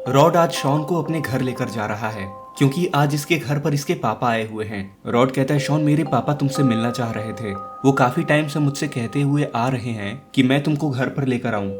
Rod आज Shawn को अपने घर लेकर जा रहा है क्योंकि आज इसके घर पर इसके पापा आए हुए हैं। रॉड कहता है शॉन मेरे पापा तुमसे मिलना चाह रहे थे। वो काफी टाइम से मुझसे कहते हुए आ रहे हैं कि मैं तुमको घर पर लेकर आऊं।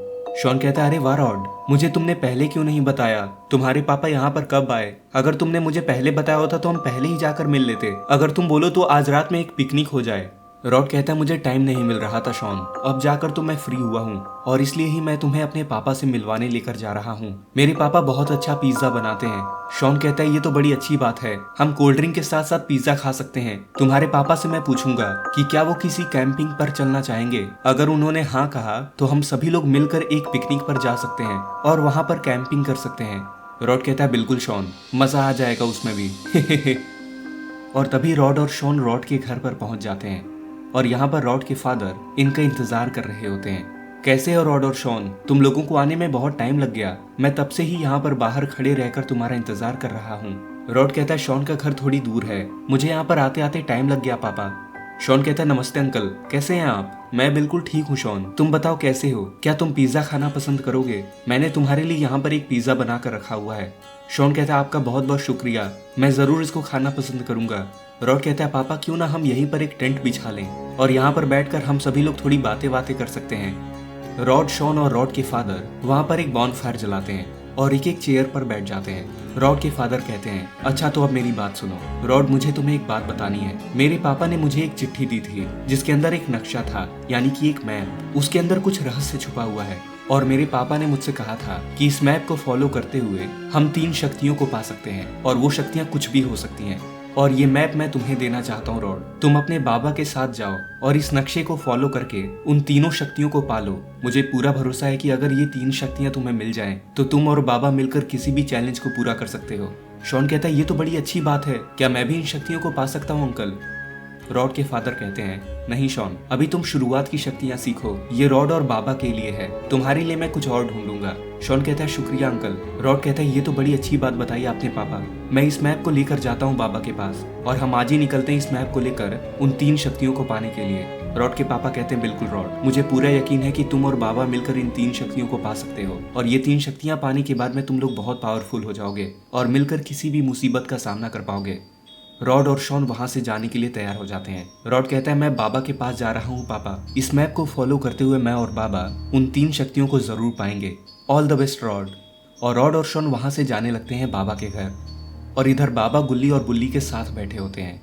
शॉन कहता है अरे वाह रॉड, मुझे तुमने पहले क्यों नहीं बताया? तुम्हारे पापा यहाँ पर कब आए? अगर तुमने मुझे पहले बताया होता तो हम पहले ही जाकर मिल लेते। अगर तुम बोलो तो आज रात में एक पिकनिक हो जाए। रॉड कहता है मुझे टाइम नहीं मिल रहा था शॉन, अब जाकर तो मैं फ्री हुआ हूँ और इसलिए ही मैं तुम्हें अपने पापा से मिलवाने लेकर जा रहा हूँ। मेरे पापा बहुत अच्छा पिज्जा बनाते हैं। शॉन कहता है ये तो बड़ी अच्छी बात है, हम कोल्ड ड्रिंक के साथ साथ पिज्जा खा सकते हैं। तुम्हारे पापा से मैं पूछूंगा कि क्या वो किसी कैंपिंग पर चलना चाहेंगे। अगर उन्होंने हाँ कहा तो हम सभी लोग मिलकर एक पिकनिक पर जा सकते हैं और वहाँ पर कैंपिंग कर सकते हैं। रॉड कहता है बिल्कुल शॉन, मजा आ जाएगा उसमें भी। और तभी रॉड और शॉन रॉड के घर पर पहुंच जाते हैं और यहाँ पर रॉड के फादर इनका इंतजार कर रहे होते हैं। कैसे हो रॉड और शॉन? तुम लोगों को आने में बहुत टाइम लग गया, मैं तब से ही यहाँ पर बाहर खड़े रहकर तुम्हारा इंतजार कर रहा हूँ। रॉड कहता है शॉन का घर थोड़ी दूर है, मुझे यहाँ पर आते आते टाइम लग गया पापा। शॉन कहता है नमस्ते अंकल, कैसे हैं आप? मैं बिल्कुल ठीक हूँ शॉन, तुम बताओ कैसे हो? क्या तुम पिज्जा खाना पसंद करोगे? मैंने तुम्हारे लिए यहाँ पर एक पिज्जा बना कर रखा हुआ है। शॉन कहता है आपका बहुत बहुत शुक्रिया, मैं जरूर इसको खाना पसंद करूंगा। रॉड कहता है पापा क्यों ना हम यहीं पर एक टेंट बिछा लें और यहाँ पर बैठकर हम सभी लोग थोड़ी बातें बातें कर सकते हैं। रॉड, शॉन और रॉड के फादर वहाँ पर एक बॉनफायर जलाते हैं और एक एक चेयर पर बैठ जाते हैं। रॉड के फादर कहते हैं अच्छा तो अब मेरी बात सुनो रॉड, मुझे तुम्हें एक बात बतानी है। मेरे पापा ने मुझे एक चिट्ठी दी थी जिसके अंदर एक नक्शा था, यानी कि एक मैप। उसके अंदर कुछ रहस्य छुपा हुआ है और मेरे पापा ने मुझसे कहा था कि इस मैप को फॉलो करते हुए हम 3 शक्तियों को पा सकते हैं और वो शक्तियाँ कुछ भी हो सकती हैं। और ये मैप मैं तुम्हें देना चाहता हूँ रॉड, तुम अपने बाबा के साथ जाओ और इस नक्शे को फॉलो करके उन तीनों शक्तियों को पालो। मुझे पूरा भरोसा है कि अगर ये 3 शक्तियाँ तुम्हें मिल जाएं तो तुम और बाबा मिलकर किसी भी चैलेंज को पूरा कर सकते हो। शॉन कहता है ये तो बड़ी अच्छी बात है, क्या मैं भी इन शक्तियों को पा सकता हूँ अंकल? रॉड के फादर कहते हैं नहीं शॉन, अभी तुम शुरुआत की शक्तियाँ सीखो, ये रॉड और बाबा के लिए है, तुम्हारे लिए मैं कुछ और ढूंढूंगा। शॉन कहता है शुक्रिया अंकल। रॉड कहता है ये तो बड़ी अच्छी बात बताई आपने पापा, मैं इस मैप को लेकर जाता हूँ बाबा के पास और हम आज ही निकलते हैं इस मैप को लेकर उन 3 शक्तियों को पाने के लिए। रॉड के पापा कहते हैं बिल्कुल रॉड, मुझे पूरा यकीन है कि तुम और बाबा मिलकर इन 3 शक्तियों को पा सकते हो और ये 3 शक्तियाँ पाने के बाद में तुम लोग बहुत पावरफुल हो जाओगे और मिलकर किसी भी मुसीबत का सामना कर पाओगे। रॉड और शॉन वहां से जाने के लिए तैयार हो जाते हैं। रॉड कहता है मैं बाबा के पास जा रहा हूँ पापा, इस मैप को फॉलो करते हुए मैं और बाबा उन 3 शक्तियों को जरूर पाएंगे। All the best rod. और रॉड और शॉन वहां से जाने लगते हैं बाबा के घर और इधर बाबा गुल्ली और बुल्ली के साथ बैठे होते हैं।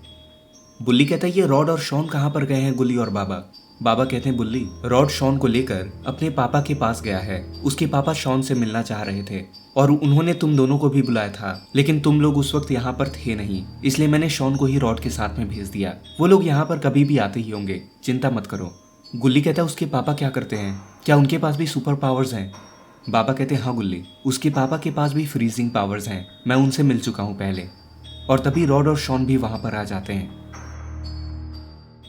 बुल्ली कहता है ये रॉड और शॉन कहाँ पर गए हैं गुल्ली और बाबा? बाबा कहते हैं बुल्ली, रॉड शॉन को लेकर अपने पापा के पास गया है, उसके पापा शॉन से मिलना चाह रहे थे और उन्होंने तुम दोनों को भी बुलाया था, लेकिन तुम लोग उस वक्त यहाँ पर थे नहीं, इसलिए मैंने शॉन को ही रॉड के साथ में भेज दिया। वो लोग यहाँ पर कभी भी आते ही होंगे, चिंता मत करो। गुल्ली कहता है उसके पापा क्या करते हैं, क्या उनके पास भी सुपर पावर्स हैं? बाबा कहते हैं हाँ गुल्ली, उसके पापा के पास भी फ्रीजिंग पावर्स हैं, मैं उनसे मिल चुका हूँ पहले। और तभी रॉड और शॉन भी वहां पर आ जाते हैं।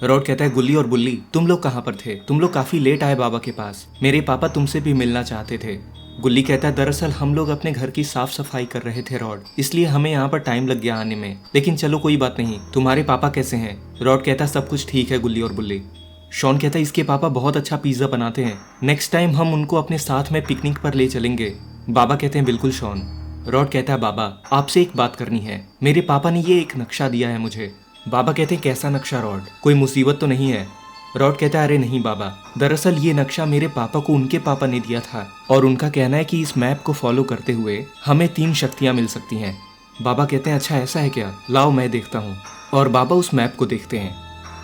रॉड कहता है गुल्ली और बुल्ली तुम लोग कहाँ पर थे? तुम लोग काफी लेट आए बाबा के पास, मेरे पापा तुमसे भी मिलना चाहते थे। गुल्ली कहता है दरअसल हम लोग अपने घर की साफ सफाई कर रहे थे रॉड, इसलिए हमें यहाँ पर टाइम लग गया आने में, लेकिन चलो कोई बात नहीं। तुम्हारे पापा कैसे हैं? रॉड कहता है सब कुछ ठीक है गुल्ली और बुल्ली। शॉन कहता है इसके पापा बहुत अच्छा पिज्जा बनाते हैं, नेक्स्ट टाइम हम उनको अपने साथ में पिकनिक पर ले चलेंगे। बाबा कहते हैं बिल्कुल शॉन। रॉड कहता है बाबा आपसे एक बात करनी है, मेरे पापा ने ये एक नक्शा दिया है मुझे। बाबा कहते हैं कैसा नक्शा रॉड, कोई मुसीबत तो नहीं है? रॉड कहता है अरे नहीं बाबा, दरअसल ये नक्शा मेरे पापा को उनके पापा ने दिया था और उनका कहना है कि इस मैप को फॉलो करते हुए हमें 3 शक्तियाँ मिल सकती हैं। बाबा कहते हैं अच्छा ऐसा है क्या, लाओ मैं देखता हूँ। और बाबा उस मैप को देखते हैं।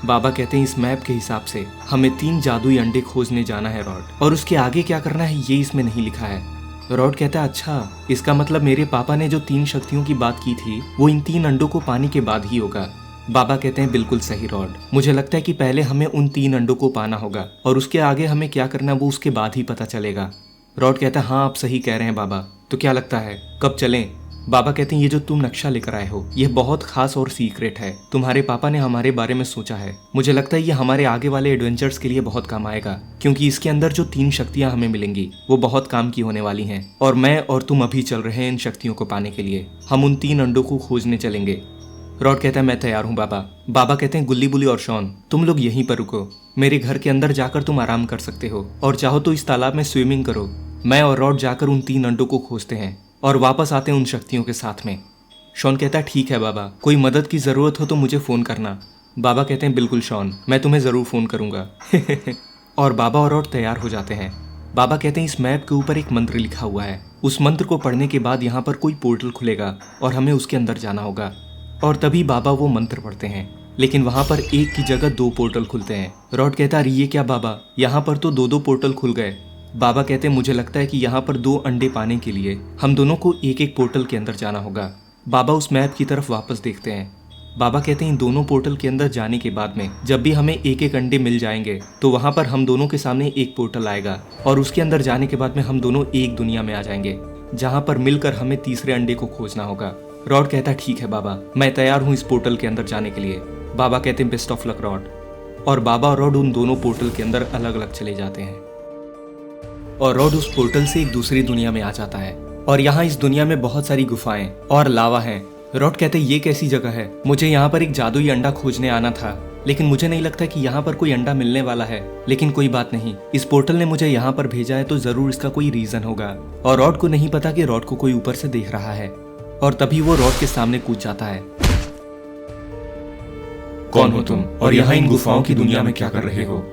बाबा कहते हैं इस मैप के हिसाब से हमें 3 जादुई अंडे खोजने जाना है रॉड, और उसके आगे क्या करना है ये इसमें नहीं लिखा है। रॉड कहता है अच्छा, इसका मतलब मेरे पापा ने जो 3 शक्तियों की बात की थी वो इन 3 अंडों को पाने के बाद ही होगा। बाबा कहते हैं बिल्कुल सही रॉड, मुझे लगता है कि पहले हमें उन 3 अंडों को पाना होगा और उसके आगे हमें क्या करना वो उसके बाद ही पता चलेगा। रॉड कहता है हाँ आप सही कह रहे हैं बाबा, तो क्या लगता है कब चलें? बाबा कहते हैं ये जो तुम नक्शा लेकर आए हो ये बहुत खास और सीक्रेट है, तुम्हारे पापा ने हमारे बारे में सोचा है, मुझे लगता है ये हमारे आगे वाले एडवेंचर्स के लिए बहुत काम आएगा, क्योंकि इसके अंदर जो 3 शक्तियां हमें मिलेंगी वो बहुत काम की होने वाली हैं और मैं और तुम अभी चल रहे हैं इन शक्तियों को पाने के लिए, हम उन 3 अंडों को खोजने चलेंगे। रॉड कहता है मैं तैयार हूँ बाबा। बाबा कहते हैं गुल्ली बुल्ली और शॉन तुम लोग यहीं पर रुको, मेरे घर के अंदर जाकर तुम आराम कर सकते हो और चाहो तो इस तालाब में स्विमिंग करो, मैं और रॉड जाकर उन 3 अंडों को खोजते हैं। और वापस आते हैं उन शक्तियों के साथ में। शॉन कहता है ठीक है बाबा, कोई मदद की ज़रूरत हो तो मुझे फ़ोन करना। बाबा कहते हैं बिल्कुल शॉन, मैं तुम्हें ज़रूर फ़ोन करूँगा। और बाबा और रॉड तैयार हो जाते हैं। बाबा कहते हैं इस मैप के ऊपर एक मंत्र लिखा हुआ है, उस मंत्र को पढ़ने के बाद यहाँ पर कोई पोर्टल खुलेगा और हमें उसके अंदर जाना होगा। और तभी बाबा वो मंत्र पढ़ते हैं, लेकिन वहाँ पर एक की जगह 2 पोर्टल खुलते हैं। रॉड कहता है अरे ये क्या बाबा, यहाँ पर तो 2-2 पोर्टल खुल गए। बाबा कहते हैं मुझे लगता है कि यहाँ पर 2 अंडे पाने के लिए हम दोनों को एक पोर्टल के अंदर जाना होगा। बाबा उस मैप की तरफ वापस देखते हैं। बाबा कहते हैं इन दोनों पोर्टल के अंदर जाने के बाद में जब भी हमें एक अंडे मिल जाएंगे तो वहाँ पर हम दोनों के सामने एक पोर्टल आएगा और उसके अंदर जाने के बाद में हम दोनों एक दुनिया में आ जाएंगे, जहाँ पर मिलकर हमें तीसरे अंडे को खोजना होगा। रॉड कहता है ठीक है बाबा, मैं तैयार हूँ इस पोर्टल के अंदर जाने के लिए। बाबा कहते हैं बेस्ट ऑफ लक रॉड। और बाबा और रॉड उन दोनों पोर्टल के अंदर अलग अलग चले जाते हैं और रॉड उस पोर्टल से एक दूसरी दुनिया में आ जाता है। और यहाँ इस दुनिया में बहुत सारी गुफाएं और लावा हैं। रॉड कहते हैं ये कैसी जगह है, मुझे यहाँ पर एक जादुई अंडा खोजने आना था, लेकिन मुझे नहीं लगता कि यहाँ पर कोई अंडा मिलने वाला है। लेकिन कोई बात नहीं, इस पोर्टल ने मुझे यहाँ पर भेजा है तो जरूर इसका कोई रीजन होगा। और रॉड को नहीं पता कि रॉड को कोई ऊपर से देख रहा है और तभी वो रॉड के सामने कूद जाता है। कौन हो तुम और यहाँ इन गुफाओं की दुनिया में क्या कर रहे हो?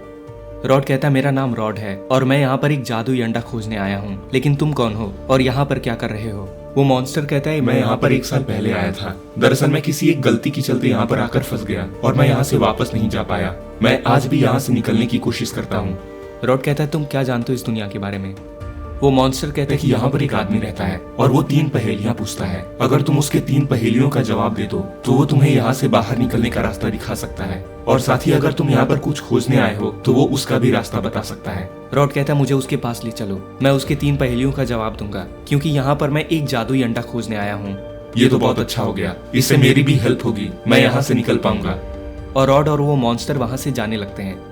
रॉड कहता है मेरा नाम रॉड है और मैं यहाँ पर एक जादुई अंडा खोजने आया हूँ, लेकिन तुम कौन हो और यहाँ पर क्या कर रहे हो? वो मॉन्स्टर कहता है मैं यहाँ पर 1 साल पहले आया था। दरअसल मैं किसी एक गलती के चलते यहाँ पर आकर फंस गया और मैं यहाँ से वापस नहीं जा पाया। मैं आज भी यहाँ से निकलने की कोशिश करता हूँ। रॉड कहता है तुम क्या जानते हो इस दुनिया के बारे में? वो मॉन्स्टर कहता है कि यहाँ पर एक आदमी रहता है और वो 3 पहेलियां पूछता है। अगर तुम उसके 3 पहेलियों का जवाब दे दो तो वो तुम्हें यहाँ से बाहर निकलने का रास्ता दिखा सकता है, और साथ ही अगर तुम यहाँ पर कुछ खोजने आए हो तो वो उसका भी रास्ता बता सकता है। रॉड कहता है मुझे उसके पास ले चलो, मैं उसके 3 पहेलियों का जवाब दूंगा, क्योंकि यहाँ पर मैं एक जादुई अंडा खोजने आया हूँ। ये तो बहुत अच्छा हो गया, इससे मेरी भी हेल्प होगी, मैं यहाँ से निकल पाऊंगा। और रॉड और वो मॉन्स्टर वहां से जाने लगते हैं।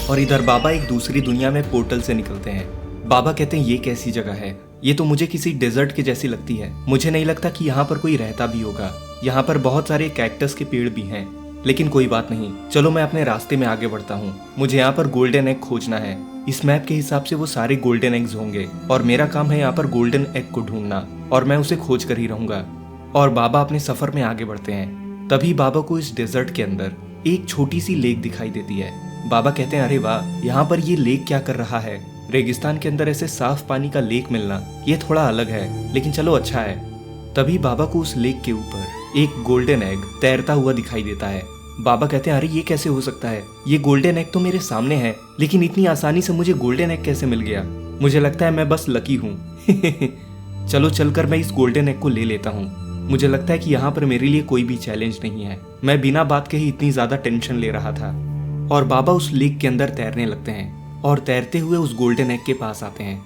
और इधर बाबा एक दूसरी दुनिया में पोर्टल से निकलते हैं। बाबा कहते हैं ये कैसी जगह है, ये तो मुझे किसी डेजर्ट के जैसी लगती है। मुझे नहीं लगता कि यहाँ पर कोई रहता भी होगा। यहाँ पर बहुत सारे कैक्टस के पेड़ भी हैं, लेकिन कोई बात नहीं, चलो मैं अपने रास्ते में आगे बढ़ता हूँ। मुझे यहाँ पर गोल्डन एग खोजना है। इस मैप के हिसाब से वो सारे गोल्डन एग्स होंगे और मेरा काम है यहाँ पर गोल्डन एग को ढूंढना और मैं उसे खोज कर ही रहूंगा। और बाबा अपने सफर में आगे बढ़ते हैं। तभी बाबा को इस डेजर्ट के अंदर एक छोटी सी लेक दिखाई देती है। बाबा कहते हैं अरे वाह, यहाँ पर ये लेक क्या कर रहा है? रेगिस्तान के अंदर ऐसे साफ पानी का लेक मिलना ये थोड़ा अलग है, लेकिन चलो अच्छा है। तभी बाबा को उस लेक के ऊपर एक गोल्डन एग तैरता हुआ दिखाई देता है। बाबा कहते हैं अरे ये कैसे हो सकता है, ये गोल्डन एग तो मेरे सामने है, लेकिन इतनी आसानी से मुझे गोल्डन एग कैसे मिल गया? मुझे लगता है मैं बस लकी हूँ। चलो चलकर मैं इस गोल्डन एग को ले लेता हूँ। मुझे लगता है कि यहाँ पर मेरे लिए कोई भी चैलेंज नहीं है। मैं बिना बात के ही इतनी ज्यादा टेंशन ले रहा था। और बाबा उस लेक के अंदर तैरने लगते हैं और तैरते हुए उस गोल्डन एग के पास आते हैं।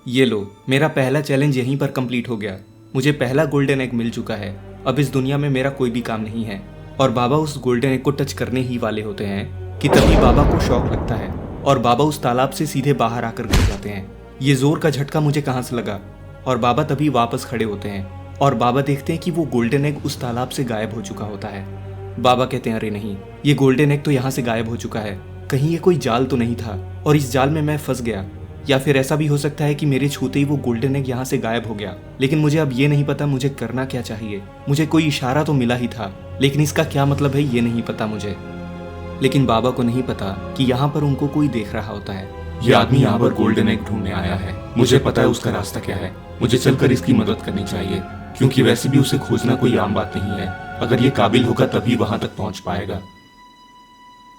ये लो, मेरा पहला चैलेंज यहीं पर कंप्लीट हो गया। मुझे पहला गोल्डन एग मिल चुका है। अब इस दुनिया में मेरा कोई भी काम नहीं है। और बाबा उस गोल्डन एग को टच करने ही वाले होते हैं कि तभी बाबा को शौक लगता है और बाबा उस तालाब से सीधे बाहर आकर गिर जाते हैं। ये जोर का झटका मुझे कहाँ से लगा? और बाबा तभी वापस खड़े होते हैं और बाबा देखते हैं कि वो गोल्डन एग उस तालाब से गायब हो चुका होता है। बाबा कहते हैं अरे नहीं, ये गोल्डन एग तो यहाँ से गायब हो चुका है। कहीं ये कोई जाल तो नहीं था और इस जाल में मैं फंस गया, या फिर ऐसा भी हो सकता है कि मेरे छूते ही वो गोल्डन एग यहाँ से गायब हो गया। लेकिन मुझे अब ये नहीं पता मुझे करना क्या चाहिए। मुझे कोई इशारा तो मिला ही था, लेकिन इसका क्या मतलब है ये नहीं पता मुझे। लेकिन बाबा को नहीं पता कि यहाँ पर उनको कोई देख रहा होता है। ये आदमी यहाँ पर गोल्डन एग ढूंढने आया है। मुझे पता है उसका रास्ता क्या है। मुझे चलकर इसकी मदद करनी चाहिए, क्योंकि वैसे भी उसे खोजना कोई आम बात नहीं है। अगर ये काबिल होगा तभी वहां तक पहुंच पाएगा।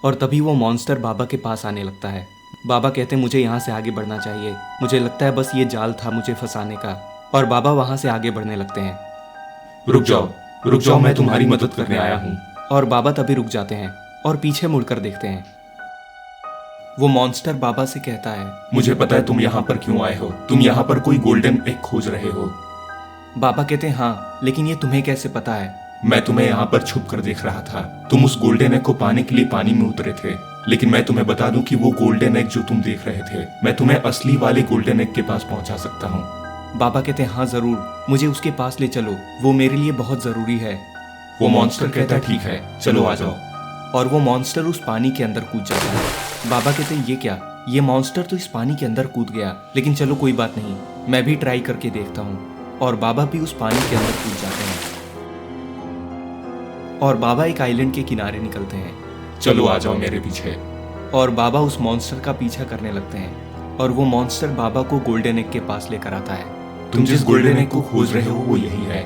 और तभी वो मॉन्स्टर बाबा के पास आने लगता है। बाबा कहते हैं मुझे यहाँ से आगे बढ़ना चाहिए। मुझे लगता है बस ये जाल था मुझे फंसाने का। और बाबा वहां से आगे बढ़ने लगते हैं। रुक जाओ, मैं तुम्हारी मदद करने आया हूँ। और बाबा तभी रुक जाते हैं और पीछे मुड़कर देखते हैं। वो मॉन्स्टर बाबा से कहता है मुझे पता है तुम यहाँ पर क्यों आए हो। तुम यहाँ पर कोई गोल्डन एग खोज रहे हो। बाबा कहते हैं हाँ, लेकिन ये तुम्हें कैसे पता है? मैं तुम्हें यहाँ पर छुप कर देख रहा था। तुम उस गोल्डन एग को पाने के लिए पानी में उतरे थे, लेकिन मैं तुम्हें बता दूं कि वो गोल्डन एग जो तुम देख रहे थे, मैं तुम्हें असली वाले गोल्डन एग के पास पहुंचा सकता हूँ। बाबा कहते हैं हाँ जरूर, मुझे उसके पास ले चलो, वो मेरे लिए बहुत जरूरी है। वो मॉन्स्टर कहता है ठीक है, चलो आ जाओ। और वो मॉन्स्टर उस पानी के अंदर कूद जाता है। बाबा कहते हैं ये क्या? ये मॉन्स्टर तो इस पानी के अंदर कूद गया, लेकिन चलो कोई बात नहीं, मैं भी ट्राई करके देखता हूँ। और बाबा भी उस पानी के अंदर कूद जाते हैं और बाबा एक आइलैंड के किनारे निकलते हैं। चलो आ जाओ मेरे पीछे। और बाबा उस मॉन्स्टर का पीछा करने लगते हैं और वो मॉन्स्टर बाबा को गोल्डन एग के पास लेकर आता है। तुम जिस गोल्डन एग को खोज रहे हो वो यही है।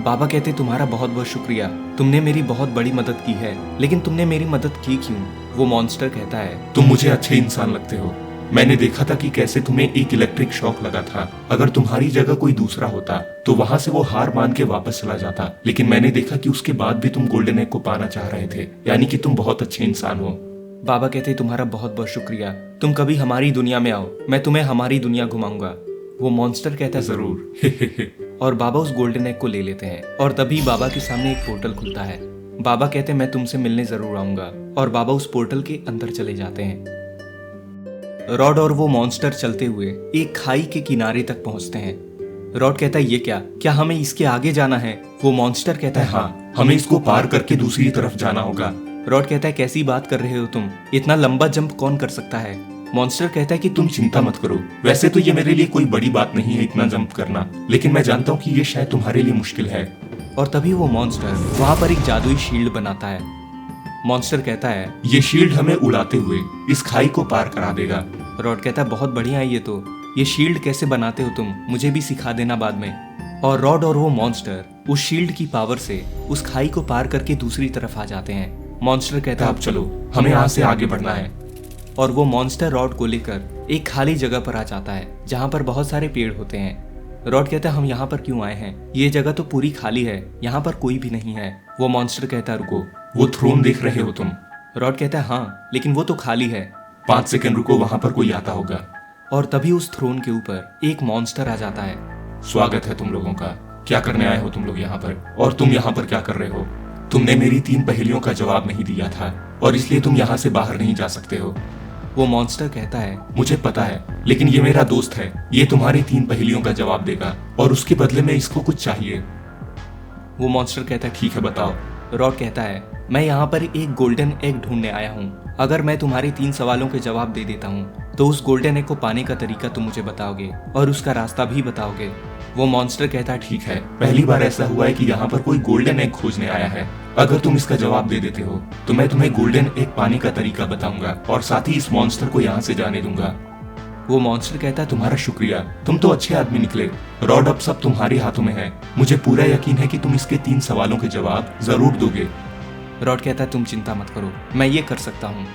बाबा कहते तुम्हारा बहुत बहुत शुक्रिया, तुमने मेरी बहुत बड़ी मदद की है, लेकिन तुमने मेरी मदद की क्यों? वो मॉन्स्टर कहता है तुम मुझे अच्छे इंसान लगते हो। मैंने देखा था कि कैसे तुम्हें एक इलेक्ट्रिक शॉक लगा था। अगर तुम्हारी जगह कोई दूसरा होता तो वहां से वो हार मान के वापस चला जाता, लेकिन मैंने देखा कि उसके बाद भी तुम गोल्डन एग को पाना चाह रहे थे, यानी कि तुम बहुत अच्छे इंसान हो। बाबा कहते तुम्हारा बहुत बहुत शुक्रिया, तुम कभी हमारी दुनिया में आओ, मैं तुम्हें हमारी दुनिया घुमाऊंगा। वो मॉन्स्टर कहता है जरूर। और बाबा उस गोल्डन एग को ले लेते हैं और तभी बाबा के सामने एक पोर्टल खुलता है। बाबा कहते मैं तुमसे मिलने जरूर आऊंगा और बाबा उस पोर्टल के अंदर चले जाते हैं। रॉड और वो मॉन्स्टर चलते हुए एक खाई के किनारे तक पहुंचते हैं। रॉड कहता है ये क्या हमें इसके आगे जाना है? वो मॉन्स्टर कहता है हाँ, हमें इसको पार करके दूसरी तरफ जाना होगा। रॉड कहता है कैसी बात कर रहे हो तुम, इतना लंबा जंप कौन कर सकता है? मॉन्स्टर कहता है कि तुम चिंता मत करो, वैसे तो ये मेरे लिए कोई बड़ी बात नहीं है इतना जंप करना, लेकिन मैं जानता हूँ कि ये शायद तुम्हारे लिए मुश्किल है। और तभी वो मॉन्स्टर वहां पर एक जादुई शील्ड बनाता है। मॉन्स्टर कहता है ये शील्ड हमें उड़ाते हुए इस खाई को पार करा देगा। रॉड कहता है बहुत बढ़िया है ये शील्ड कैसे बनाते हो तुम, मुझे भी सिखा देना बाद में। और रॉड और वो मॉन्स्टर उस शील्ड की पावर से उस खाई को पार करके दूसरी तरफ आ जाते हैं। मॉन्स्टर कहता है अब चलो, हमें यहाँ से आगे बढ़ना है। और वो मॉन्स्टर रॉड को लेकर एक खाली जगह पर आ जाता है जहाँ पर बहुत सारे पेड़ होते हैं। रॉड कहता है हम यहाँ पर क्यों आए हैं, ये जगह तो पूरी खाली है, यहाँ पर कोई भी नहीं है। वो मॉन्स्टर कहता है रुको, वो थ्रोन देख रहे हो तुम? रॉड कहता है हाँ, लेकिन वो तो खाली है। 5 सेकंड रुको, वहां पर कोई आता होगा। और तभी उस थ्रोन के ऊपर एक मॉन्स्टर आ जाता है। स्वागत है तुम लोगों का, क्या करने आए हो तुम लोग यहाँ पर? और तुम यहाँ पर क्या कर रहे हो? तुमने मेरी 3 पहेलियों का जवाब नहीं दिया था और इसलिए तुम यहाँ से बाहर नहीं जा सकते हो। वो मॉन्स्टर कहता है मुझे पता है, लेकिन ये मेरा दोस्त है, ये तुम्हारी 3 पहेलियों का जवाब देगा और उसके बदले में इसको कुछ चाहिए। वो मॉन्स्टर कहता है ठीक है बताओ। रॉड कहता है मैं यहाँ पर एक गोल्डन एग ढूंढने आया हूँ, अगर मैं तुम्हारे 3 सवालों के जवाब दे देता हूँ तो उस गोल्डन एग को पाने का तरीका तुम मुझे बताओगे और उसका रास्ता भी बताओगे। वो मॉन्स्टर कहता है ठीक है, पहली बार ऐसा हुआ है कि यहाँ पर कोई गोल्डन एग खोजने आया है। अगर तुम इसका जवाब दे देते हो तो मैं तुम्हें गोल्डन एग पाने का तरीका बताऊंगा और साथ ही इस मॉन्स्टर को यहाँ से जाने दूंगा। वो मॉन्स्टर कहता है तुम्हारा शुक्रिया, तुम तो अच्छे आदमी निकले। रॉड अब सब तुम्हारे हाथों में है, मुझे पूरा यकीन है कि तुम इसके 3 सवालों के जवाब जरूर दोगे। रॉड कहता है तुम चिंता मत करो, मैं ये कर सकता हूँ।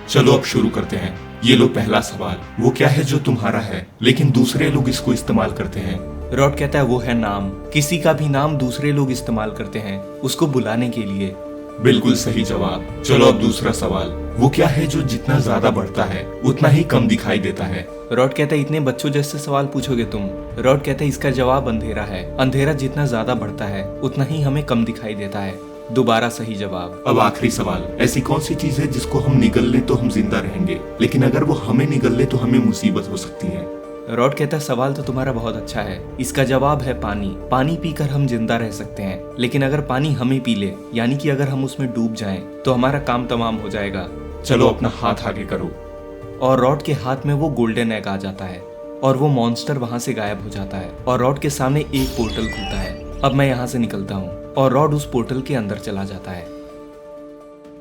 चलो अब शुरू करते हैं। ये लो पहला सवाल, वो क्या है जो तुम्हारा है लेकिन दूसरे लोग इसको इस्तेमाल करते हैं? रॉड कहता है वो है नाम, किसी का भी नाम दूसरे लोग इस्तेमाल करते हैं उसको बुलाने के लिए। बिल्कुल सही जवाब। चलो अब दूसरा सवाल, वो क्या है जो जितना ज्यादा बढ़ता है उतना ही कम दिखाई देता है? रॉड कहता है इतने बच्चों जैसे सवाल पूछोगे तुम। रॉड कहता है इसका जवाब अंधेरा है, अंधेरा जितना ज्यादा बढ़ता है उतना ही हमें कम दिखाई देता है। दोबारा सही जवाब। अब आखिरी सवाल, ऐसी कौन सी चीज है जिसको हम निगल ले तो हम जिंदा रहेंगे, लेकिन अगर वो हमें निगल ले तो हमें मुसीबत हो सकती है? रॉड कहता है सवाल तो तुम्हारा बहुत अच्छा है, इसका जवाब है पानी। पानी पीकर हम जिंदा रह सकते हैं, लेकिन अगर पानी हमें पी ले, यानी कि अगर हम उसमें डूब जाएं, तो हमारा काम तमाम हो जाएगा। चलो अपना हाथ आगे करो। और रॉड के हाथ में वो गोल्डन एग आ जाता है और वो मॉन्स्टर वहां से गायब हो जाता है और रॉड के सामने एक पोर्टल खुलता है। अब मैं यहाँ से निकलता हूँ। और रॉड उस पोर्टल के अंदर चला जाता है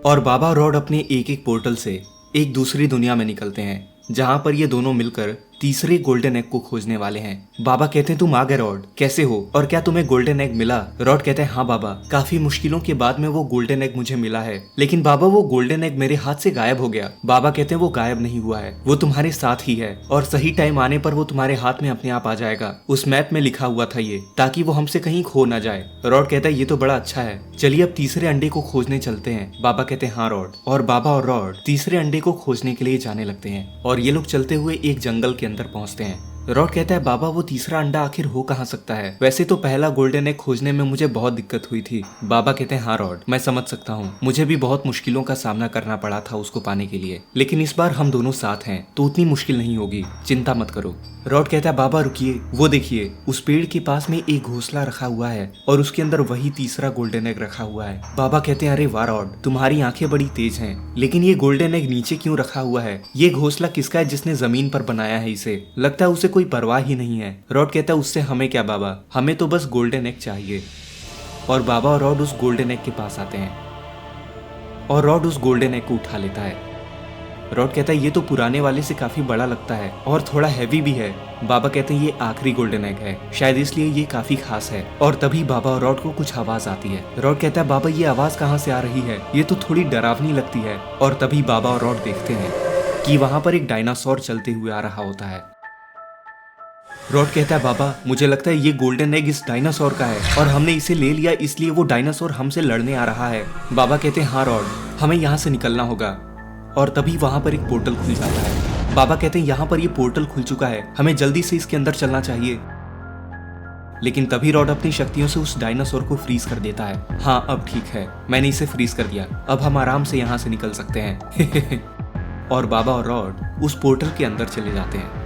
और बाबा रॉड अपने एक एक पोर्टल से एक दूसरी दुनिया में निकलते हैं जहाँ पर ये दोनों मिलकर तीसरे गोल्डन एग को खोजने वाले हैं। बाबा कहते हैं तुम आ गए रॉड, कैसे हो और क्या तुम्हें गोल्डन एग मिला? रॉड कहते हैं हाँ बाबा, काफी मुश्किलों के बाद में वो गोल्डन एग मुझे मिला है, लेकिन बाबा वो गोल्डन एग मेरे हाथ से गायब हो गया। बाबा कहते हैं वो गायब नहीं हुआ है, वो तुम्हारे साथ ही है और सही टाइम आने पर वो तुम्हारे हाथ में अपने आप आ जाएगा। उस मैप में लिखा हुआ था ये, ताकि वो हमसे कहीं खो ना जाए। रॉड कहता है ये तो बड़ा अच्छा है, चलिए अब तीसरे अंडे को खोजने चलते हैं। बाबा कहते हैं हाँ रॉड। और बाबा और रॉड तीसरे अंडे को खोजने के लिए जाने लगते हैं और ये लोग चलते हुए एक जंगल के अंदर पहुंचते हैं। रॉड कहता है बाबा वो तीसरा अंडा आखिर हो कहाँ सकता है? वैसे तो पहला गोल्डन एग खोजने में मुझे बहुत दिक्कत हुई थी। बाबा कहते हैं हाँ रॉड, मैं समझ सकता हूँ, मुझे भी बहुत मुश्किलों का सामना करना पड़ा था उसको पाने के लिए, लेकिन इस बार हम दोनों साथ हैं तो उतनी मुश्किल नहीं होगी, चिंता मत करो। रॉड कहता है बाबा रुकिए, वो देखिए उस पेड़ के पास में एक घोंसला रखा हुआ है और उसके अंदर वही तीसरा गोल्डन एग रखा हुआ है। बाबा कहते हैं अरे वाह रॉड, तुम्हारी आंखें बड़ी तेज हैं, लेकिन ये गोल्डन एग नीचे क्यों रखा हुआ है? ये घोंसला किसका है जिसने जमीन पर बनाया है इसे? लगता है उसे कोई परवाह ही नहीं है। रॉड कहता है उससे हमें क्या बाबा, हमें तो बस गोल्डन एग चाहिए। और बाबा और रॉड उस गोल्डन एग के पास आते हैं और रॉड उस गोल्डन एग को उठा लेता है। रॉड कहता है ये तो पुराने वाले से काफी बड़ा लगता है और थोड़ा हैवी भी है। बाबा कहते हैं ये आखिरी गोल्डन एग है, शायद इसलिए ये काफी खास है। और तभी बाबा और रॉड को कुछ आवाज आती है। रॉड कहता है बाबा ये आवाज कहाँ से आ रही है? ये तो थोड़ी डरावनी लगती है। और तभी बाबा और रॉड देखते हैं कि वहां पर एक डायनासोर चलते हुए आ रहा होता है। रॉड कहता है बाबा मुझे लगता है ये गोल्डन एग इस डायनासोर का है और हमने इसे ले लिया, इसलिए वो डायनासोर हमसे लड़ने आ रहा है। बाबा कहते हैं हाँ रॉड, हमें यहाँ से निकलना होगा। और तभी वहां पर एक पोर्टल खुल जाता है। बाबा कहते हैं यहाँ पर ये पोर्टल खुल चुका है, हमें जल्दी से इसके अंदर चलना चाहिए। लेकिन तभी रॉड अपनी शक्तियों से उस डायनासोर को फ्रीज कर देता है। हाँ अब ठीक है, मैंने इसे फ्रीज कर दिया, अब हम आराम से यहाँ से निकल सकते हैं। और बाबा और रॉड उस पोर्टल के अंदर चले जाते हैं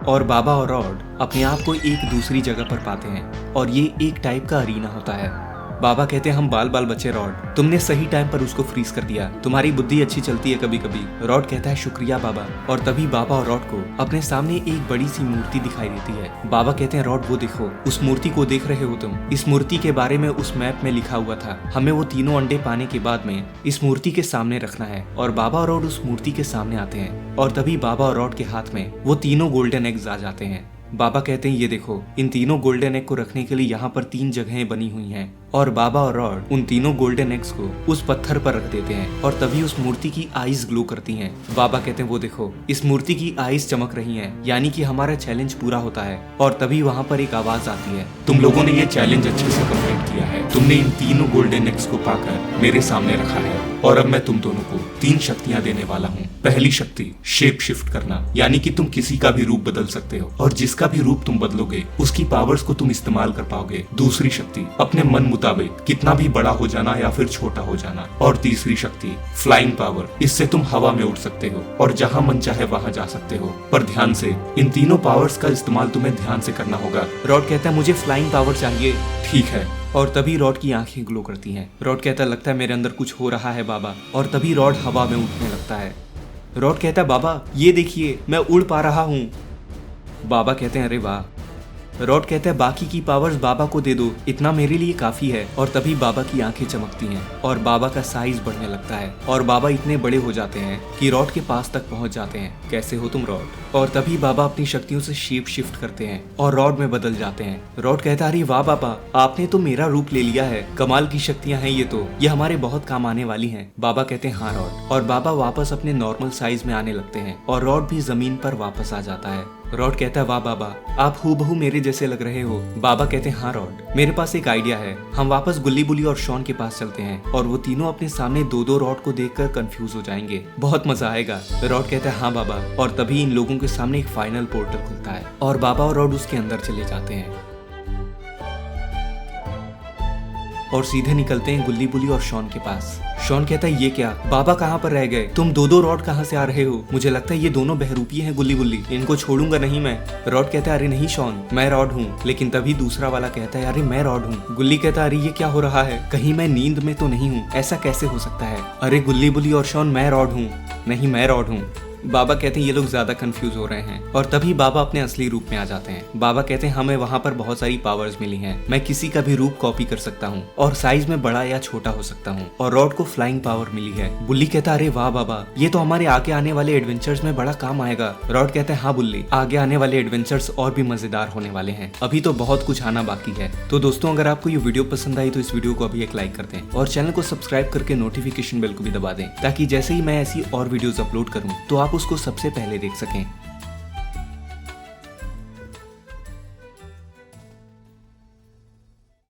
और बाबा और रॉड अपने आप को एक दूसरी जगह पर पाते हैं और ये एक टाइप का अरीना होता है। बाबा कहते हैं हम बाल बाल बचे रॉड, तुमने सही टाइम पर उसको फ्रीज कर दिया, तुम्हारी बुद्धि अच्छी चलती है कभी कभी। रॉड कहता है शुक्रिया बाबा। और तभी बाबा और रॉड को अपने सामने एक बड़ी सी मूर्ति दिखाई देती है। बाबा कहते हैं रॉड वो देखो, उस मूर्ति को देख रहे हो तुम? इस मूर्ति के बारे में उस मैप में लिखा हुआ था, हमें वो तीनों अंडे पाने के बाद में इस मूर्ति के सामने रखना है। और बाबा और रॉड उस मूर्ति के सामने आते हैं और तभी बाबा और रॉड के हाथ में वो तीनों गोल्डन एग्स आ जाते हैं। बाबा कहते हैं ये देखो, इन तीनों गोल्डन एग को रखने के लिए यहाँ पर 3 जगहें बनी हुई हैं। और बाबा और रॉड उन तीनों गोल्डन एग्स को उस पत्थर पर रख देते हैं और तभी उस मूर्ति की आईज ग्लो करती हैं। बाबा कहते हैं वो देखो, इस मूर्ति की आईज चमक रही हैं, यानी कि हमारा चैलेंज पूरा होता है। और तभी वहाँ पर एक आवाज आती है, तुम लोगों ने ये चैलेंज अच्छे से कंप्लीट किया है, तुमने इन तीनों गोल्डन एग्स को पाकर मेरे सामने रखा है और अब मैं तुम दोनों को 3 शक्तियां देने वाला हूँ। पहली शक्ति शेप शिफ्ट करना, यानी कि तुम किसी का भी रूप बदल सकते हो और जिसका भी रूप तुम बदलोगे उसकी पावर्स को तुम इस्तेमाल कर पाओगे। दूसरी शक्ति अपने मन मुताबिक कितना भी बड़ा हो जाना या फिर छोटा हो जाना। और तीसरी शक्ति फ्लाइंग पावर, इससे तुम हवा में उड़ सकते हो और जहाँ मन चाहे वहाँ जा सकते हो। पर ध्यान से, इन तीनों पावर्स का इस्तेमाल तुम्हें ध्यान से करना होगा। रॉड कहता है मुझे फ्लाइंग पावर चाहिए। ठीक है। और तभी रॉड की आंखें ग्लो करती हैं। रॉड कहता है लगता है मेरे अंदर कुछ हो रहा है बाबा। और तभी रॉड हवा में उठने लगता है। रॉड कहता है बाबा ये देखिए, मैं उड़ पा रहा हूँ। बाबा कहते हैं अरे वाह। रॉड कहता है बाकी की पावर्स बाबा को दे दो, इतना मेरे लिए काफी है। और तभी बाबा की आंखें चमकती हैं और बाबा का साइज बढ़ने लगता है और बाबा इतने बड़े हो जाते हैं कि रॉड के पास तक पहुंच जाते हैं। कैसे हो तुम रॉड? और तभी बाबा अपनी शक्तियों से शेप शिफ्ट करते हैं और रॉड में बदल जाते हैं। रॉड कहता है अरे वाह बाबा, आपने तो मेरा रूप ले लिया है, कमाल की शक्तियां हैं ये हमारे बहुत काम आने वाली हैं। बाबा कहते हैं हाँ रॉड। और बाबा वापस अपने नॉर्मल साइज में आने लगते हैं और रॉड भी जमीन पर वापस आ जाता है। रॉड कहता है वाह बाबा, आप हूबहू मेरे जैसे लग रहे हो। बाबा कहते हैं हाँ रॉड, मेरे पास एक आइडिया है, हम वापस गुल्ली बुली और शॉन के पास चलते हैं और वो तीनों अपने सामने 2-2 रॉड को देखकर कंफ्यूज हो जाएंगे, बहुत मजा आएगा। रॉड कहता है हाँ बाबा। और तभी इन लोगों के सामने एक फाइनल पोर्टल खुलता है और बाबा और रॉड उसके अंदर चले जाते हैं और सीधे निकलते हैं गुल्ली बुली और शॉन के पास। शॉन कहता है ये क्या, बाबा कहाँ पर रह गए? तुम 2-2 रॉड कहाँ से आ रहे हो? मुझे लगता है ये दोनों बहरूपी हैं गुल्ली बुल्ली, इनको छोड़ूंगा नहीं मैं। रॉड कहता है अरे नहीं शॉन, मैं रॉड हूँ। लेकिन तभी दूसरा वाला कहता है अरे मैं रॉड हूँ। गुल्ली कहता है अरे ये क्या हो रहा है, कहीं मैं नींद में तो नहीं हूँ? ऐसा कैसे हो सकता है? अरे गुल्ली बुली और शॉन मैं रॉड हूँ। नहीं मैं रॉड हूँ। बाबा कहते हैं ये लोग ज्यादा कंफ्यूज हो रहे हैं और तभी बाबा अपने असली रूप में आ जाते हैं। बाबा कहते हैं हमें वहाँ पर बहुत सारी पावर्स मिली हैं, मैं किसी का भी रूप कॉपी कर सकता हूँ और साइज में बड़ा या छोटा हो सकता हूँ। और रॉड को फ्लाइंग पावर मिली है। बुल्ली कहता है अरे वाह बाबा, ये तो हमारे आगे आने वाले एडवेंचर्स में बड़ा काम आएगा। रॉड कहता है हाँ बुल्ली, आगे आने वाले एडवेंचर्स और भी मजेदार होने वाले हैं, अभी तो बहुत कुछ आना बाकी है। तो दोस्तों अगर आपको ये वीडियो पसंद आई तो इस वीडियो को अभी एक लाइक कर दें और चैनल को सब्सक्राइब करके नोटिफिकेशन बेल को भी दबा दें, ताकि जैसे ही मैं ऐसी और वीडियोस अपलोड करूँ तो आप उसको सबसे पहले देख सकें।